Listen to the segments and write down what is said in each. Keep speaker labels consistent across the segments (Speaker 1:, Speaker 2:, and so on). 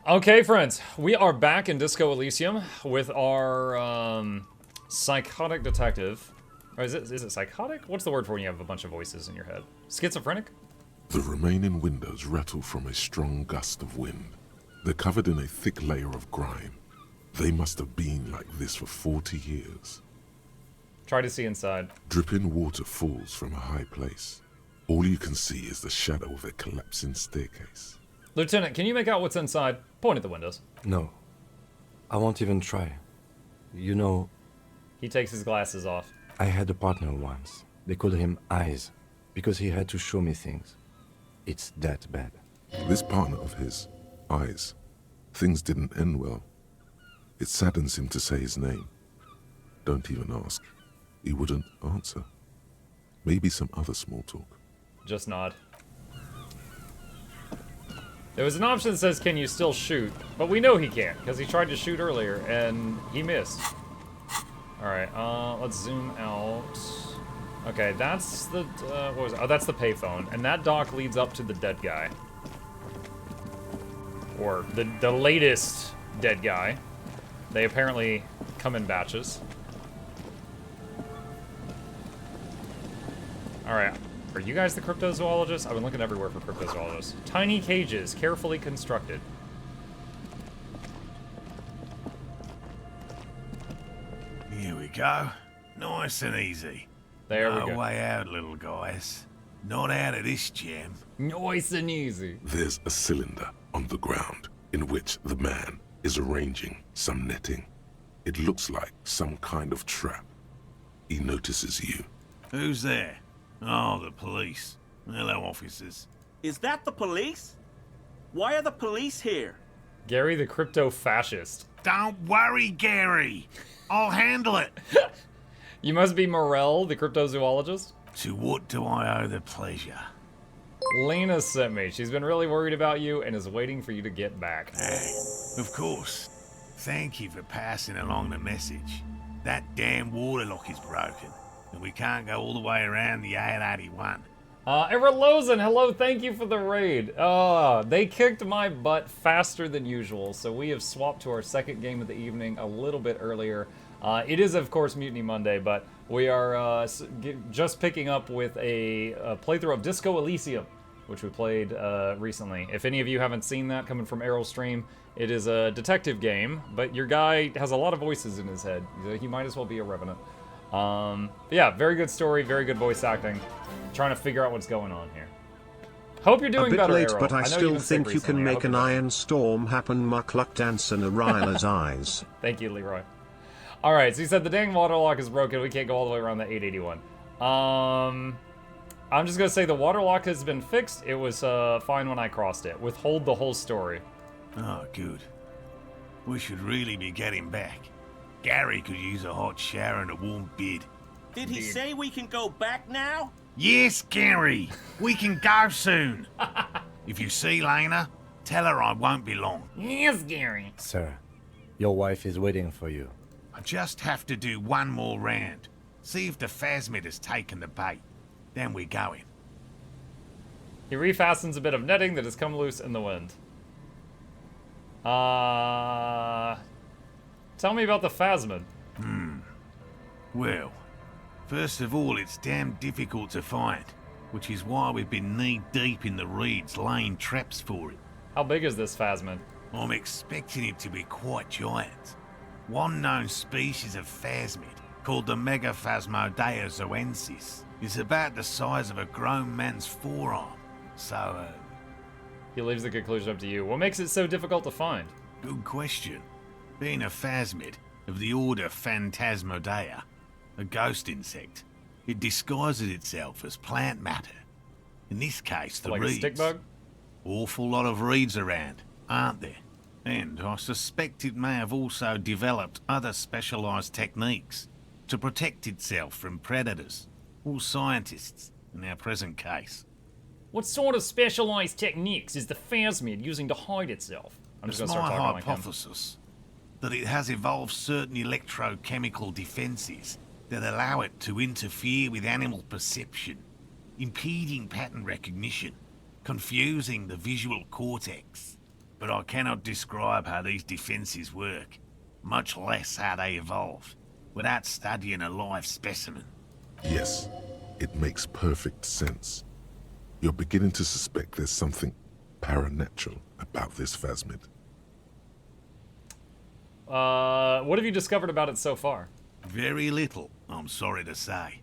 Speaker 1: Okay, friends, we are back in Disco Elysium with our psychotic detective. Or is it psychotic? What's the word for when you have a bunch of voices in your head? Schizophrenic?
Speaker 2: The remaining windows rattle from a strong gust of wind. They're covered in a thick layer of grime. They must have been like this for 40 years.
Speaker 1: Try to see inside.
Speaker 2: Dripping water falls from a high place. All you can see is the shadow of a collapsing staircase.
Speaker 1: Lieutenant, can you make out what's inside? Point at the windows.
Speaker 3: No. I won't even try. You know,
Speaker 1: He takes his glasses off.
Speaker 3: I had a partner once. They called him Eyes, because he had to show me things. It's that bad.
Speaker 2: This partner of his, Eyes, things didn't end well. It saddens him to say his name. Don't even ask. He wouldn't answer. Maybe some other small talk.
Speaker 1: Just nod. There was an option that says, can you still shoot? But we know he can't, because he tried to shoot earlier, and he missed. Alright, let's zoom out. Okay, that's the, what was it? Oh, that's the payphone. And that dock leads up to the dead guy. Or the latest dead guy. They apparently come in batches. Alright. Are you guys the cryptozoologists? I've been looking everywhere for cryptozoologists. Tiny cages, carefully constructed.
Speaker 4: Here we go. Nice and easy.
Speaker 1: There we
Speaker 4: No
Speaker 1: go.
Speaker 4: way out, little guys. Not out of this jam.
Speaker 1: Nice and easy.
Speaker 2: There's a cylinder on the ground in which the man is arranging some netting. It looks like some kind of trap. He notices you.
Speaker 4: Who's there? Oh, the police. Hello, officers.
Speaker 5: Is that the police? Why are the police here?
Speaker 1: Gary the crypto-fascist.
Speaker 4: Don't worry, Gary. I'll handle it.
Speaker 1: You must be Morel, the cryptozoologist?
Speaker 4: To what do I owe the pleasure?
Speaker 1: Lena sent me. She's been really worried about you and is waiting for you to get back.
Speaker 4: Of course. Thank you for passing along the message. That damn water lock is broken, and we can't go all the way around the 881.
Speaker 1: Everlozen, hello, thank you for the raid. They kicked my butt faster than usual, so we have swapped to our second game of the evening a little bit earlier. It is, of course, Mutiny Monday, but we are just picking up with a playthrough of Disco Elysium, which we played recently. If any of you haven't seen that coming from Errol Stream, it is a detective game, but your guy has a lot of voices in his head. He might as well be a revenant. Yeah, very good story, very good voice acting. Trying to figure out what's going on here. Hope you're doing
Speaker 6: a bit
Speaker 1: better,
Speaker 6: late,
Speaker 1: Errol.
Speaker 6: but I
Speaker 1: know
Speaker 6: still
Speaker 1: you've been sick
Speaker 6: think you can
Speaker 1: recently. I
Speaker 6: make
Speaker 1: hope
Speaker 6: an
Speaker 1: you're better.
Speaker 6: iron storm happen. Mukluk dance and Arila's eyes.
Speaker 1: Thank you, Leroy. Alright, so he said the dang water lock is broken. We can't go all the way around the 881. I'm just gonna say the water lock has been fixed. It was fine when I crossed it. Withhold the whole story.
Speaker 4: Oh, good. We should really be getting back. Gary could use a hot shower and a warm bed.
Speaker 5: Did he say we can go back now?
Speaker 4: Yes, Gary. We can go soon. If you see Lena, tell her I won't be long.
Speaker 1: Yes, Gary.
Speaker 3: Sir, your wife is waiting for you.
Speaker 4: I just have to do one more round. See if the phasmid has taken the bait. Then we're going.
Speaker 1: He refastens a bit of netting that has come loose in the wind. Tell me about the phasmid.
Speaker 4: Well, first of all, it's damn difficult to find, which is why we've been knee-deep in the reeds laying traps for it.
Speaker 1: How big is this phasmid?
Speaker 4: I'm expecting it to be quite giant. One known species of phasmid, called the Megaphasmodea zoensis, is about the size of a grown man's forearm. So,
Speaker 1: He leaves the conclusion up to you. What makes it so difficult to find?
Speaker 4: good question. Being a phasmid of the order Phantasmodea, a ghost insect, it disguises itself as plant matter. In this case, the
Speaker 1: Like a
Speaker 4: reeds.
Speaker 1: stick bug?
Speaker 4: Awful lot of reeds around, aren't there? And I suspect it may have also developed other specialised techniques to protect itself from predators, or scientists, in our present case.
Speaker 1: What sort of specialized techniques is the phasmid using to hide itself? I'm just
Speaker 4: It's
Speaker 1: gonna start
Speaker 4: my
Speaker 1: talking like him.
Speaker 4: hypothesis that it has evolved certain electrochemical defences that allow it to interfere with animal perception, impeding pattern recognition, confusing the visual cortex. but I cannot describe how these defenses work, much less how they evolved, without studying a live specimen.
Speaker 2: Yes, it makes perfect sense. You're beginning to suspect there's something paranatural about this phasmid.
Speaker 1: What have you discovered about it so far?
Speaker 4: Very little, I'm sorry to say.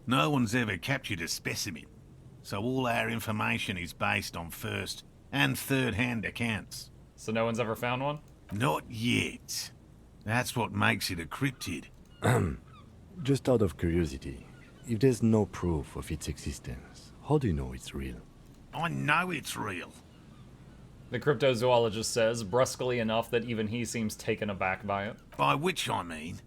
Speaker 4: No one's ever captured a specimen, so all our information is based on first and third-hand accounts.
Speaker 1: So no one's ever found one?
Speaker 4: Not yet. That's what makes it a cryptid.
Speaker 3: Just out of curiosity, if there's no proof of its existence, how do you know it's real?
Speaker 4: I know it's real.
Speaker 1: The cryptozoologist says, brusquely enough that even he seems taken aback by it.
Speaker 4: By which I mean,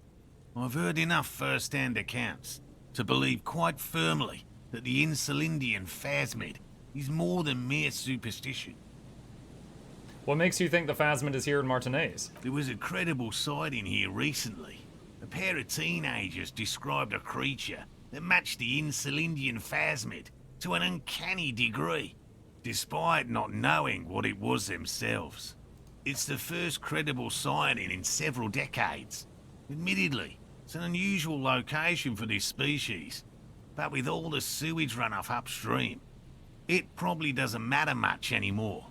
Speaker 4: I've heard enough first-hand accounts to believe quite firmly that the Insulindian phasmid is more than mere superstition.
Speaker 1: What makes you think the phasmid is here in Martinez?
Speaker 4: There was a credible sighting here recently. A pair of teenagers described a creature that matched the Insulindian phasmid to an uncanny degree, despite not knowing what it was themselves. It's the first credible sighting in several decades. Admittedly, it's an unusual location for this species, but with all the sewage runoff upstream, it probably doesn't matter much anymore.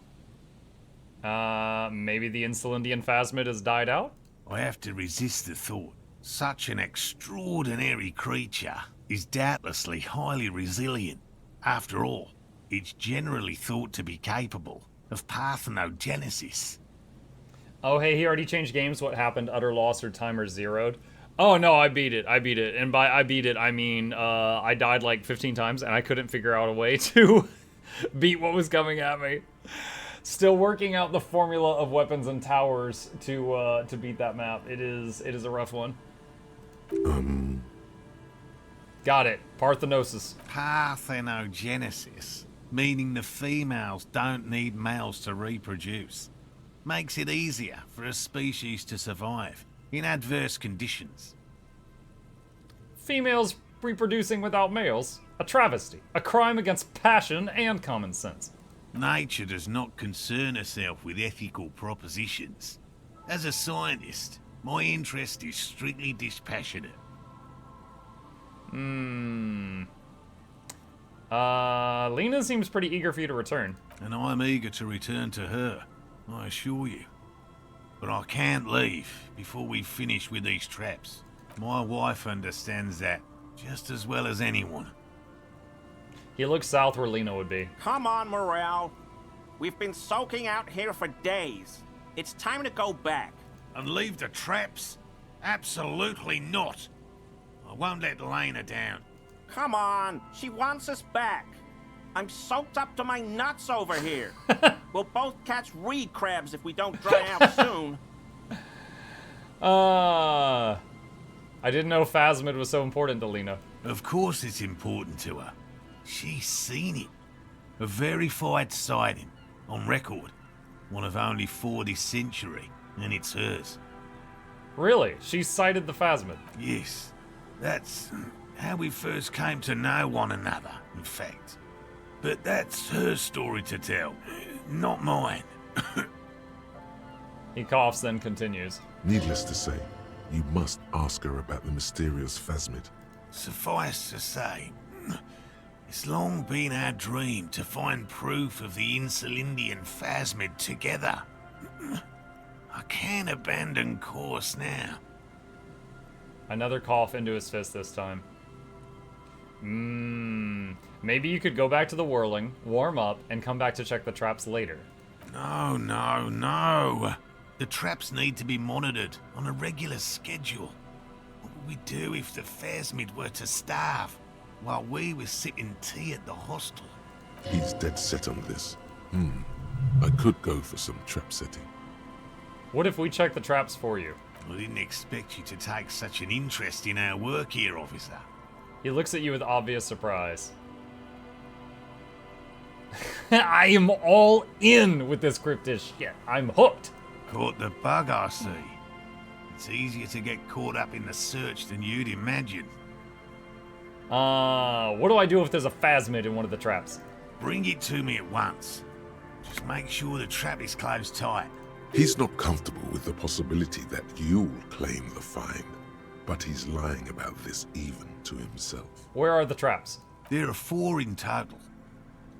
Speaker 1: Maybe the Insulindian phasmid has died out?
Speaker 4: I have to resist the thought. Such an extraordinary creature is doubtlessly highly resilient. After all, it's generally thought to be capable of parthenogenesis.
Speaker 1: Oh, hey, he already changed games. What happened? Utter loss or timer zeroed? Oh, no, I beat it. And by I beat it, I mean I died like 15 times, and I couldn't figure out a way to beat what was coming at me. Still working out the formula of weapons and towers to beat that map. It is a rough one. Got it. Parthenosis.
Speaker 4: Parthenogenesis, meaning the females don't need males to reproduce. Makes it easier for a species to survive in adverse conditions.
Speaker 1: Females reproducing without males. A travesty. A crime against passion and common sense.
Speaker 4: Nature does not concern herself with ethical propositions. As a scientist, my interest is strictly dispassionate.
Speaker 1: Lena seems pretty eager for you to return.
Speaker 4: And I'm eager to return to her, I assure you. But I can't leave before we finish with these traps. My wife understands that just as well as anyone.
Speaker 1: He looks south where Lena would be.
Speaker 5: Come on, Morel. We've been soaking out here for days. It's time to go back.
Speaker 4: And leave the traps? Absolutely not. I won't let Lena down.
Speaker 5: Come on, she wants us back. I'm soaked up to my nuts over here. We'll both catch reed crabs if we don't dry out soon.
Speaker 1: I didn't know phasmid was so important to Lena.
Speaker 4: Of course it's important to her. She's seen it. A verified sighting, on record. One of only 4 this century, and it's hers.
Speaker 1: Really? She sighted the phasmid?
Speaker 4: Yes. That's how we first came to know one another, in fact. But that's her story to tell, not mine.
Speaker 1: He coughs, then continues.
Speaker 2: Needless to say, you must ask her about the mysterious phasmid.
Speaker 4: Suffice to say, it's long been our dream to find proof of the Insulindian phasmid together. I can't abandon course now.
Speaker 1: Another cough into his fist this time. Maybe you could go back to the whirling, warm up, and come back to check the traps later.
Speaker 4: No. The traps need to be monitored on a regular schedule. What would we do if the phasmid were to starve while we were sipping tea at the hostel?
Speaker 2: He's dead set on this. I could go for some trap setting.
Speaker 1: What if we check the traps for you?
Speaker 4: I didn't expect you to take such an interest in our work here, officer.
Speaker 1: He looks at you with obvious surprise. I am all in with this cryptid shit. I'm hooked.
Speaker 4: Caught the bug, I see. It's easier to get caught up in the search than you'd imagine.
Speaker 1: What do I do if there's a phasmid in one of the traps?
Speaker 4: Bring it to me at once. Just make sure the trap is closed tight.
Speaker 2: He's not comfortable with the possibility that you'll claim the find, but he's lying about this even to himself.
Speaker 1: Where are the traps?
Speaker 4: There are 4 in total.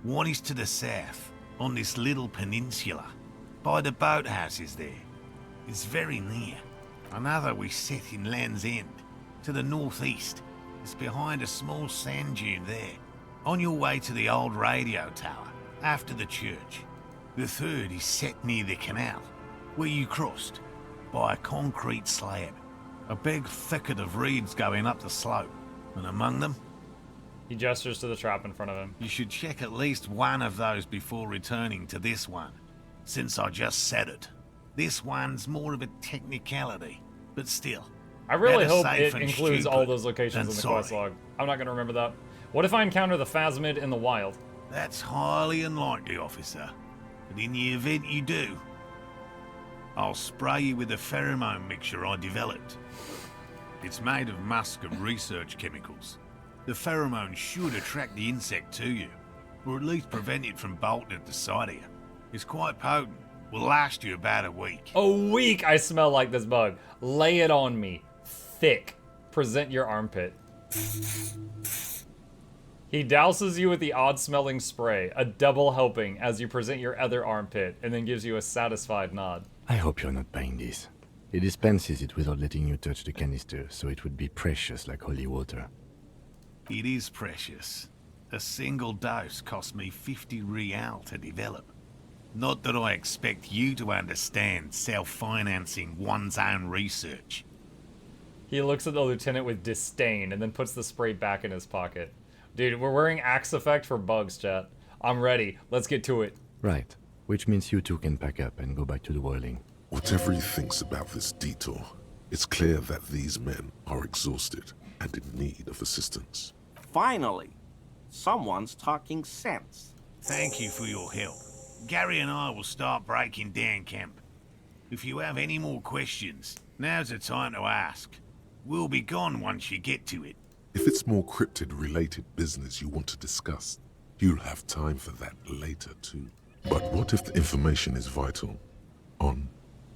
Speaker 4: One is to the south, on this little peninsula, by the boathouses there. It's very near. Another we set in Land's End, to the northeast. It's behind a small sand dune there, on your way to the old radio tower, after the church. The third is set near the canal, where you crossed, by a concrete slab. A big thicket of reeds going up the slope, and among them,
Speaker 1: He gestures to the trap in front of him.
Speaker 4: you should check at least one of those before returning to this one, since I just said it. This one's more of a technicality, but still.
Speaker 1: I really
Speaker 4: better
Speaker 1: hope
Speaker 4: safe
Speaker 1: it
Speaker 4: and
Speaker 1: includes all
Speaker 4: stupid
Speaker 1: those locations
Speaker 4: than
Speaker 1: in the
Speaker 4: sorry.
Speaker 1: quest log. I'm not going to remember that. What if I encounter the phasmid in the wild?
Speaker 4: That's highly unlikely, officer. But in the event you do, I'll spray you with a pheromone mixture I developed. It's made of musk and research chemicals. The pheromone should attract the insect to you, or at least prevent it from bolting at the sight of you. It's quite potent. Will last you about a week.
Speaker 1: A week I smell like this bug. Lay it on me. Thick. Present your armpit. He douses you with the odd-smelling spray, a double helping as you present your other armpit, and then gives you a satisfied nod.
Speaker 3: I hope you're not buying this. He dispenses it without letting you touch the canister, so it would be precious like holy water.
Speaker 4: It is precious. A single dose cost me 50 real to develop. Not that I expect you to understand self-financing one's own research.
Speaker 1: He looks at the lieutenant with disdain and then puts the spray back in his pocket. Dude, we're wearing Axe Effect for bugs, chat. I'm ready. Let's get to it.
Speaker 3: Right. Which means you two can pack up and go back to the whirling.
Speaker 2: Whatever he thinks about this detour, it's clear that these men are exhausted and in need of assistance.
Speaker 5: Finally, someone's talking sense.
Speaker 4: Thank you for your help. Gary and I will start breaking down camp. If you have any more questions, now's the time to ask. We'll be gone once you get to it.
Speaker 2: If it's more cryptid-related business you want to discuss, you'll have time for that later too. But what if the information is vital? On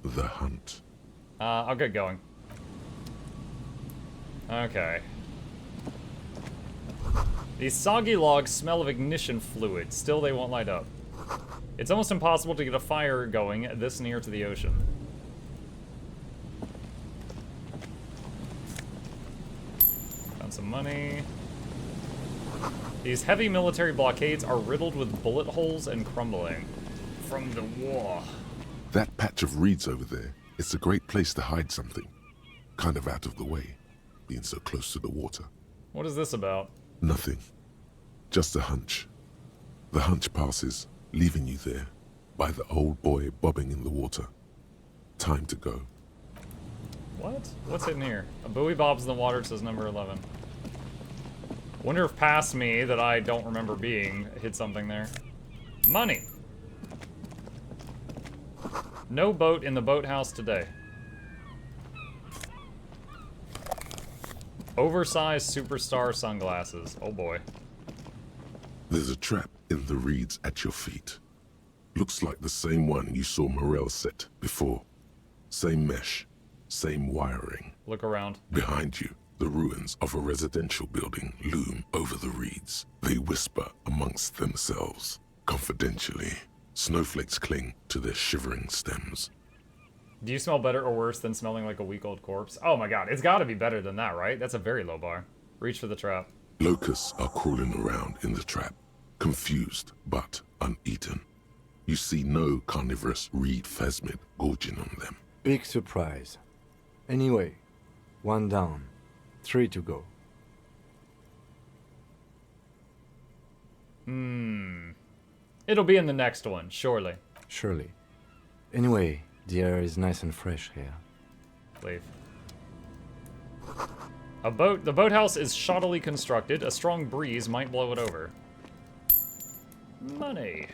Speaker 2: the hunt.
Speaker 1: I'll get going. Okay. These soggy logs smell of ignition fluid. Still, they won't light up. It's almost impossible to get a fire going this near to the ocean. Found some money. These heavy military blockades are riddled with bullet holes and crumbling. From the war.
Speaker 2: That patch of reeds over there, it's a great place to hide something. Kind of out of the way, being so close to the water.
Speaker 1: What is this about?
Speaker 2: Nothing. Just a hunch. The hunch passes, leaving you there, by the old boy bobbing in the water. Time to go.
Speaker 1: What? What's in here? A buoy bobs in the water, it says number 11. Wonder if past me, that I don't remember being, hit something there. Money! No boat in the boathouse today. Oversized superstar sunglasses. Oh boy.
Speaker 2: There's a trap in the reeds at your feet. Looks like the same one you saw Morel set before. Same mesh, same wiring.
Speaker 1: Look around.
Speaker 2: Behind you, the ruins of a residential building loom over the reeds. They whisper amongst themselves, confidentially. Snowflakes cling to their shivering stems.
Speaker 1: Do you smell better or worse than smelling like a week-old corpse? Oh my god, it's gotta be better than that, right? That's a very low bar. Reach for the trap.
Speaker 2: Locusts are crawling around in the trap, confused but uneaten. You see no carnivorous reed phasmid gorging on them.
Speaker 3: Big surprise. Anyway, 1 down, 3 to go.
Speaker 1: It'll be in the next one, surely.
Speaker 3: Surely. Anyway, the air is nice and fresh here.
Speaker 1: Leave. The boathouse is shoddily constructed. A strong breeze might blow it over. Money.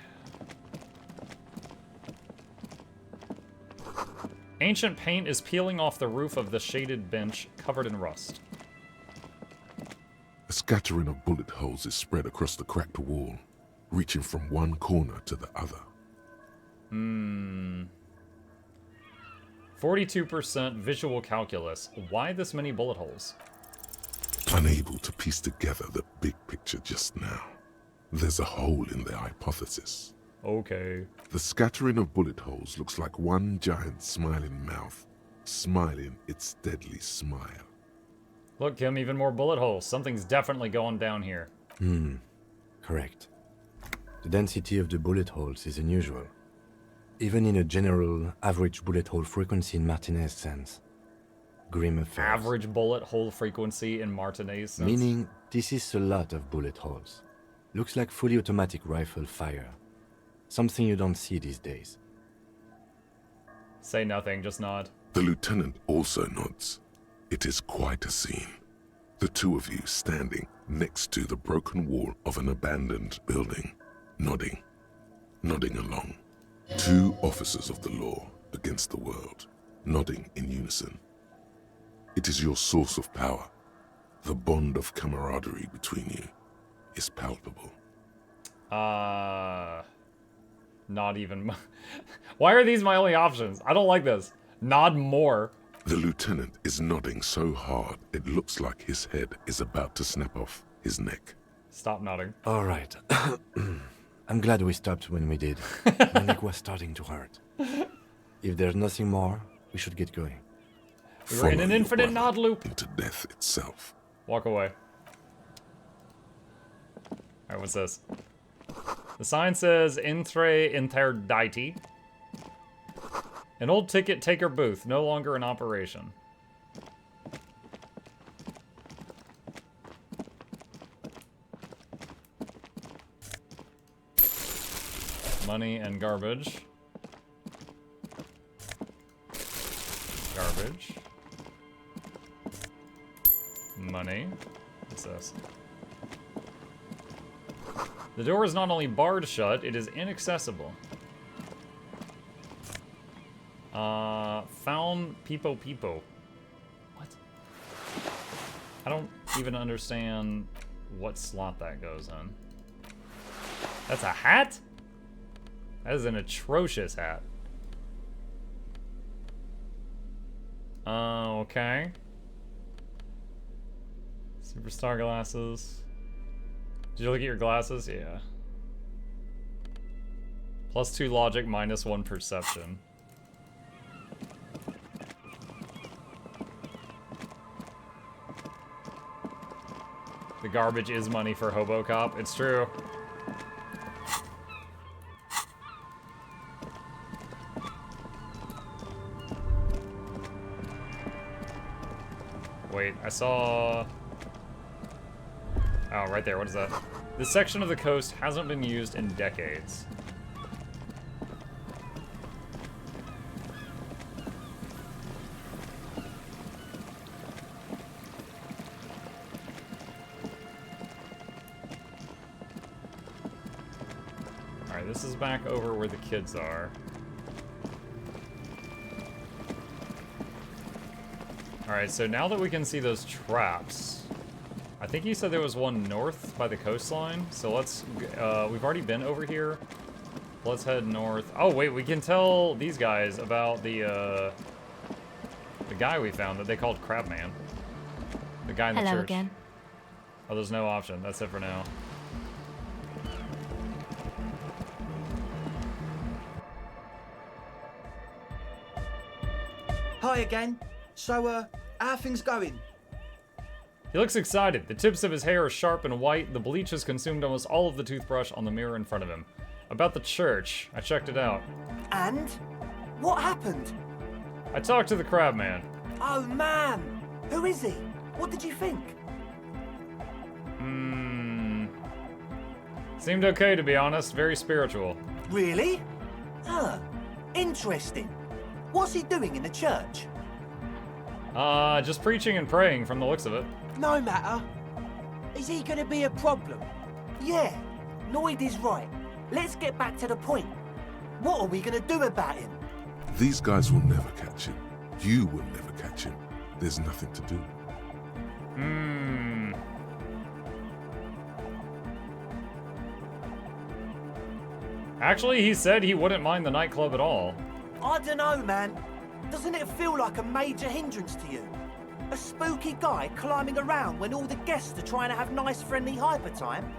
Speaker 1: Ancient paint is peeling off the roof of the shaded bench, covered in rust.
Speaker 2: A scattering of bullet holes is spread across the cracked wall, reaching from one corner to the other.
Speaker 1: 42% visual calculus. Why this many bullet holes?
Speaker 2: Unable to piece together the big picture just now. There's a hole in their hypothesis.
Speaker 1: Okay.
Speaker 2: The scattering of bullet holes looks like one giant smiling mouth, smiling its deadly smile.
Speaker 1: Look, Kim, even more bullet holes. Something's definitely going down here.
Speaker 3: Correct. The density of the bullet holes is unusual. Even in a general average bullet hole frequency in Martinez sense. Grim affairs.
Speaker 1: Average bullet hole frequency in Martinez sense.
Speaker 3: Meaning, this is a lot of bullet holes. Looks like fully automatic rifle fire. Something you don't see these days.
Speaker 1: Say nothing, just nod.
Speaker 2: The lieutenant also nods. It is quite a scene. The two of you standing next to the broken wall of an abandoned building, nodding along. Two officers of the law against the world, nodding in unison. It is your source of power. The bond of camaraderie between you is palpable.
Speaker 1: Not even. Why are these my only options? I don't like this. Nod more.
Speaker 2: The lieutenant is nodding so hard it looks like his head is about to snap off his neck.
Speaker 1: Stop nodding.
Speaker 3: All right. I'm glad we stopped when we did. My neck was starting to hurt. If there's nothing more, we should get going.
Speaker 1: We're in
Speaker 2: Follow
Speaker 1: an
Speaker 2: your
Speaker 1: infinite
Speaker 2: brother
Speaker 1: nod loop.
Speaker 2: into death itself.
Speaker 1: Walk away. Alright, what's this? The sign says Entre Interditi. An old ticket taker booth, no longer in operation. Money and garbage. Garbage. Money. What's this? The door is not only barred shut, it is inaccessible. Found Peepo Peepo. What? I don't even understand what slot that goes in. That's a hat? That is an atrocious hat. Okay. Superstar glasses. Did you look at your glasses? Yeah. +2 logic, -1 perception. The garbage is money for Hobocop. It's true. Wait, I saw... Oh, right there. What is that? This section of the coast hasn't been used in decades. Alright, this is back over where the kids are. Alright, so now that we can see those traps, I think you said there was one north by the coastline, so let's, we've already been over here. Let's head north. Oh wait, we can tell these guys about the guy we found that they called Crabman. The guy in the church.
Speaker 7: Hello again.
Speaker 1: Oh, there's no option. That's it for now.
Speaker 8: Hi again. So, how are things going?
Speaker 1: He looks excited. The tips of his hair are sharp and white. The bleach has consumed almost all of the toothbrush on the mirror in front of him. About the church. I checked it out.
Speaker 8: And? What happened?
Speaker 1: I talked to the Crabman.
Speaker 8: Oh, man. Who is he? What did you think?
Speaker 1: Seemed okay, to be honest. Very spiritual.
Speaker 8: Really? Huh. Interesting. What's he doing in the church?
Speaker 1: Just preaching and praying from the looks of it.
Speaker 8: No matter. Is he gonna be a problem? Yeah. Lloyd is right. Let's get back to the point. What are we gonna do about him?
Speaker 2: These guys will never catch him. You will never catch him. There's nothing to do.
Speaker 1: Actually, he said he wouldn't mind the nightclub at all.
Speaker 8: I dunno, man. Doesn't it feel like a major hindrance to you? A spooky guy climbing around when all the guests are trying to have nice, friendly hyper time?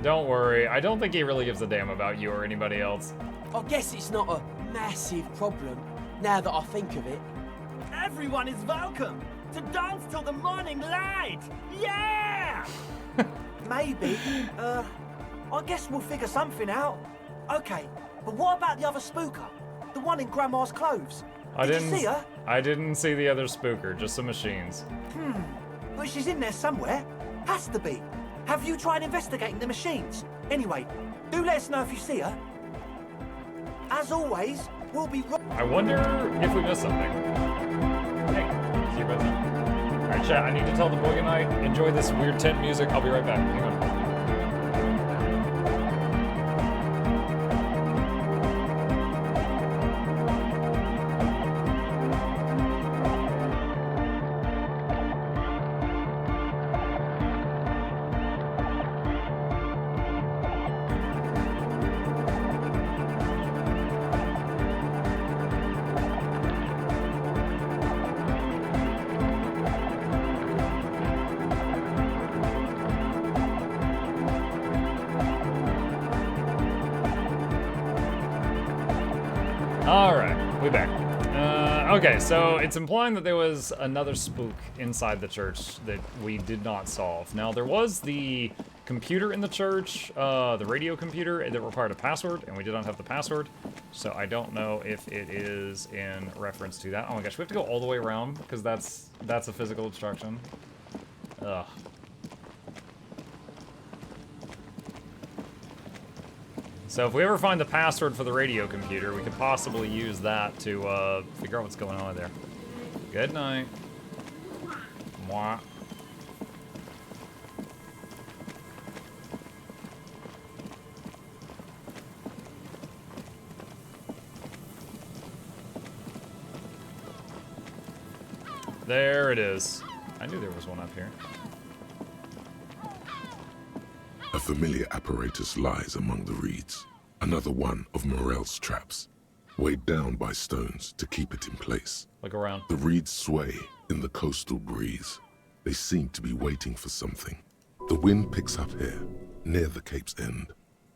Speaker 1: Don't worry, I don't think he really gives a damn about you or anybody else.
Speaker 7: I guess it's not a massive problem, now that I think of it.
Speaker 8: Everyone is welcome to dance till the morning light! Yeah! Maybe. I guess we'll figure something out. Okay, but what about the other spooker? The one in Grandma's clothes? Did you see her?
Speaker 1: I didn't see the other spooker, just some machines.
Speaker 8: But she's in there somewhere. Has to be. Have you tried investigating the machines? Anyway, do let us know if you see her. As always, we'll be
Speaker 1: I wonder if we missed something. Hey, see you both. Alright, chat, I need to tell the boy goodnight. Enjoy this weird tent music. I'll be right back. Hang on. Alright, we back. Okay, so it's implying that there was another spook inside the church that we did not solve. Now, there was the computer in the church, the radio computer, that required a password, and we did not have the password. So I don't know if it is in reference to that. Oh my gosh, we have to go all the way around, because that's a physical obstruction. Ugh. So if we ever find the password for the radio computer, we could possibly use that to figure out what's going on there. Good night. Mwah. There it is. I knew there was one up here.
Speaker 2: A familiar apparatus lies among the reeds. Another one of Morel's traps, weighed down by stones to keep it in place.
Speaker 1: Look around.
Speaker 2: The reeds sway in the coastal breeze. They seem to be waiting for something. The wind picks up here, near the cape's end,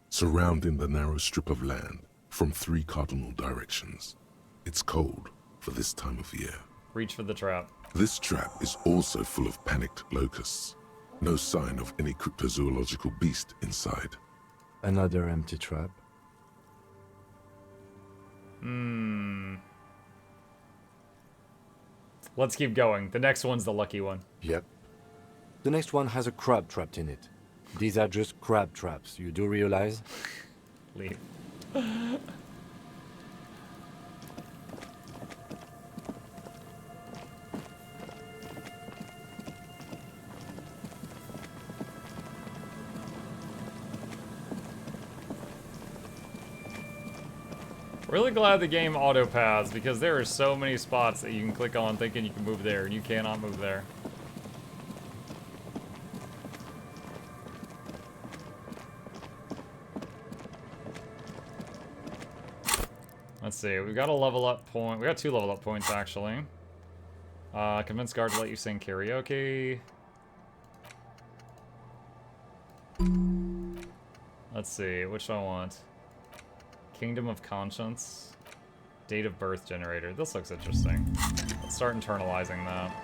Speaker 2: surrounding the narrow strip of land from 3 cardinal directions. It's cold for this time of year.
Speaker 1: Reach for the trap.
Speaker 2: This trap is also full of panicked locusts. No sign of any cryptozoological beast inside.
Speaker 3: Another empty trap.
Speaker 1: Let's keep going. The next one's the lucky one.
Speaker 3: Yep. The next one has a crab trapped in it. These are just crab traps, you do realize?
Speaker 1: Leave. Really glad the game auto-paths, because there are so many spots that you can click on thinking you can move there, and you cannot move there. Let's see, we've got a level up point. We got 2 level up points, actually. Convince guard to let you sing karaoke. Let's see, which do I want? Kingdom of Conscience. Date of birth generator. This looks interesting. Let's start internalizing that.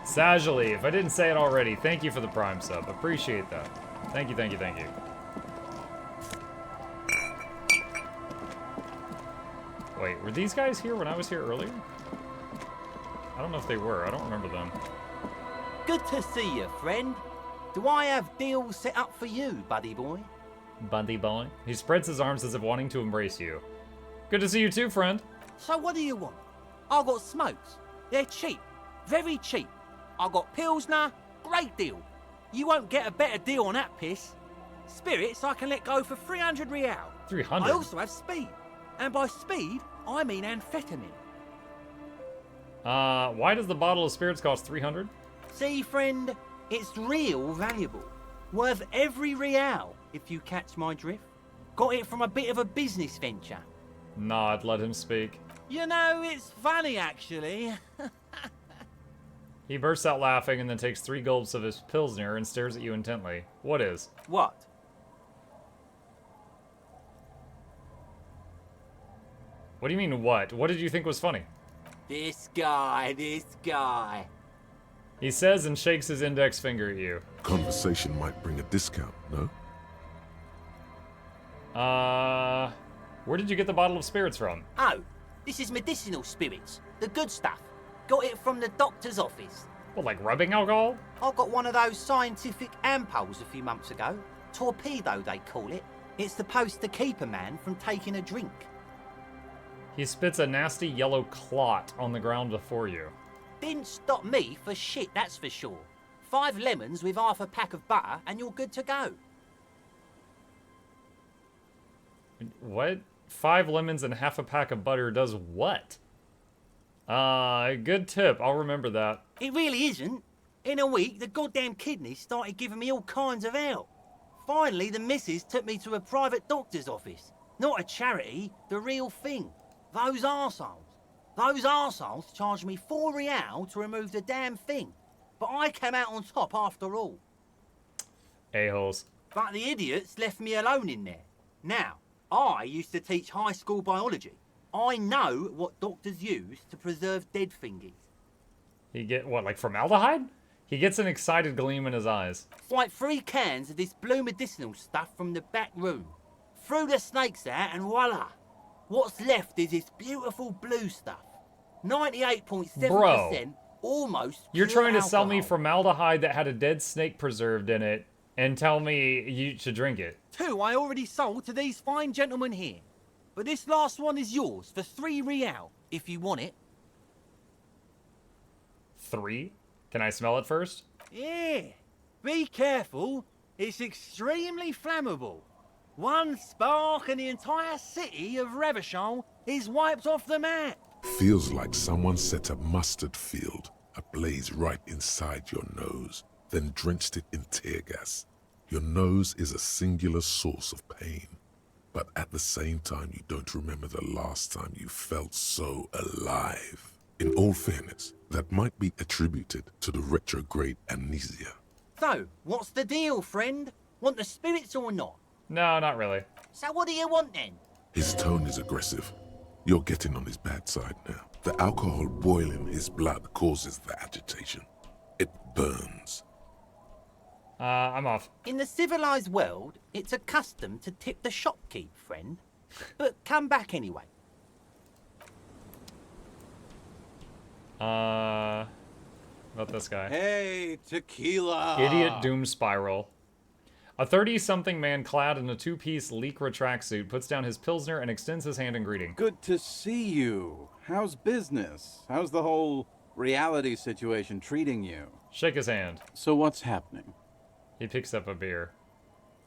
Speaker 1: Sajali, if I didn't say it already, thank you for the Prime sub. Appreciate that. Thank you, thank you, thank you. Wait, were these guys here when I was here earlier? I don't know if they were. I don't remember them.
Speaker 8: Good to see you, friend. Do I have deals set up for you, buddy boy?
Speaker 1: Buddy boy? He spreads his arms as if wanting to embrace you. Good to see you too, friend.
Speaker 8: So what do you want? I got smokes. They're cheap. Very cheap. I got Pilsner. Great deal. You won't get a better deal on that piss. Spirits I can let go for 300 real.
Speaker 1: 300?
Speaker 8: I also have speed. And by speed, I mean amphetamine.
Speaker 1: Why does the bottle of spirits cost 300?
Speaker 8: See, friend, it's real valuable. Worth every real, if you catch my drift. Got it from a bit of a business venture.
Speaker 1: Nod, let him speak.
Speaker 8: You know, it's funny, actually.
Speaker 1: He bursts out laughing and then takes 3 gulps of his Pilsner and stares at you intently. What is?
Speaker 8: What?
Speaker 1: What do you mean, what? What did you think was funny?
Speaker 7: This guy.
Speaker 1: He says and shakes his index finger at you.
Speaker 2: Conversation might bring a discount, no?
Speaker 1: Where did you get the bottle of spirits from?
Speaker 7: Oh, this is medicinal spirits. The good stuff. Got it from the doctor's office.
Speaker 1: What, like rubbing alcohol?
Speaker 7: I got one of those scientific ampoules a few months ago. Torpedo, they call it. It's supposed to keep a man from taking a drink.
Speaker 1: He spits a nasty yellow clot on the ground before you.
Speaker 7: Didn't stop me for shit, that's for sure. 5 lemons with half a pack of butter and you're good to go.
Speaker 1: What? 5 lemons and half a pack of butter does what? Good tip. I'll remember that.
Speaker 7: It really isn't. In a week, the goddamn kidneys started giving me all kinds of help. Finally, the missus took me to a private doctor's office. Not a charity, the real thing. Those arseholes charged me 4 real to remove the damn thing. But I came out on top after all.
Speaker 1: A-holes.
Speaker 7: But the idiots left me alone in there. Now, I used to teach high school biology. I know what doctors use to preserve dead thingies.
Speaker 1: He get, what, like formaldehyde? He gets an excited gleam in his eyes.
Speaker 7: It's like 3 cans of this blue medicinal stuff from the back room. Threw the snakes out and voila. What's left is this beautiful blue stuff. 98.7%, almost
Speaker 1: You're
Speaker 7: pure
Speaker 1: trying to sell me
Speaker 7: alcohol.
Speaker 1: formaldehyde that had a dead snake preserved in it and tell me you should drink it.
Speaker 8: 2 I already sold to these fine gentlemen here. But this last one is yours for 3 real, if you want it.
Speaker 1: 3? Can I smell it first?
Speaker 8: Yeah, be careful. It's extremely flammable. 1 spark and the entire city of Revachol is wiped off the map.
Speaker 2: Feels like someone set a mustard field ablaze right inside your nose, then drenched it in tear gas. Your nose is a singular source of pain, but at the same time you don't remember the last time you felt so alive. In all fairness, that might be attributed to the retrograde amnesia.
Speaker 7: So, what's the deal, friend? Want the spirits or not?
Speaker 1: No, not really.
Speaker 7: So what do you want then?
Speaker 2: His tone is aggressive. You're getting on his bad side now. The alcohol boiling his blood causes the agitation. It burns.
Speaker 1: I'm off.
Speaker 7: In the civilized world, it's a custom to tip the shopkeep, friend. But come back anyway.
Speaker 1: About this guy.
Speaker 9: Hey, tequila!
Speaker 1: Idiot Doom Spiral. A 30-something man clad in a 2-piece Lycra tracksuit puts down his Pilsner and extends his hand in greeting.
Speaker 9: Good to see you. How's business? How's the whole reality situation treating you?
Speaker 1: Shake his hand.
Speaker 9: So what's happening?
Speaker 1: He picks up a beer.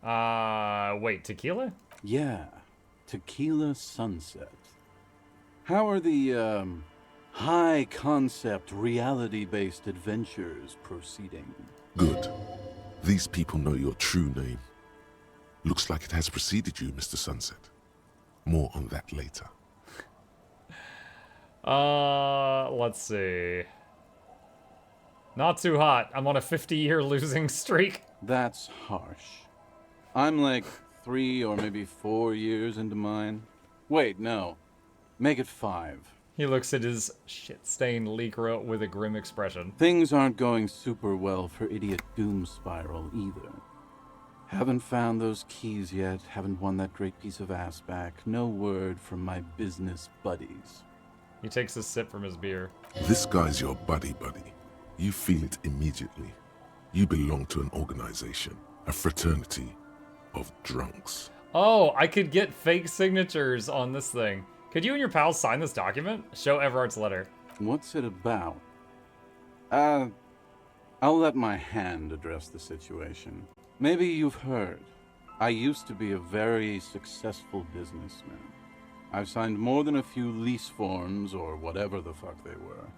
Speaker 1: Wait, tequila?
Speaker 9: Yeah, tequila sunset. How are the, high-concept, reality-based adventures proceeding?
Speaker 2: Good. These people know your true name. Looks like it has preceded you, Mr. Sunset. More on that later.
Speaker 1: Let's see. Not too hot. I'm on a 50-year losing streak.
Speaker 9: That's harsh. I'm like 3 or maybe 4 years into mine. Wait, no. Make it 5.
Speaker 1: He looks at his shit-stained Lycra with a grim expression.
Speaker 9: Things aren't going super well for Idiot Doom Spiral either. Haven't found those keys yet, haven't won that great piece of ass back. No word from my business buddies.
Speaker 1: He takes a sip from his beer.
Speaker 2: This guy's your buddy. You feel it immediately. You belong to an organization, a fraternity of drunks.
Speaker 1: Oh, I could get fake signatures on this thing. Could you and your pals sign this document? Show Everart's letter.
Speaker 9: What's it about? I'll let my hand address the situation. Maybe you've heard. I used to be a very successful businessman. I've signed more than a few lease forms or whatever the fuck they were.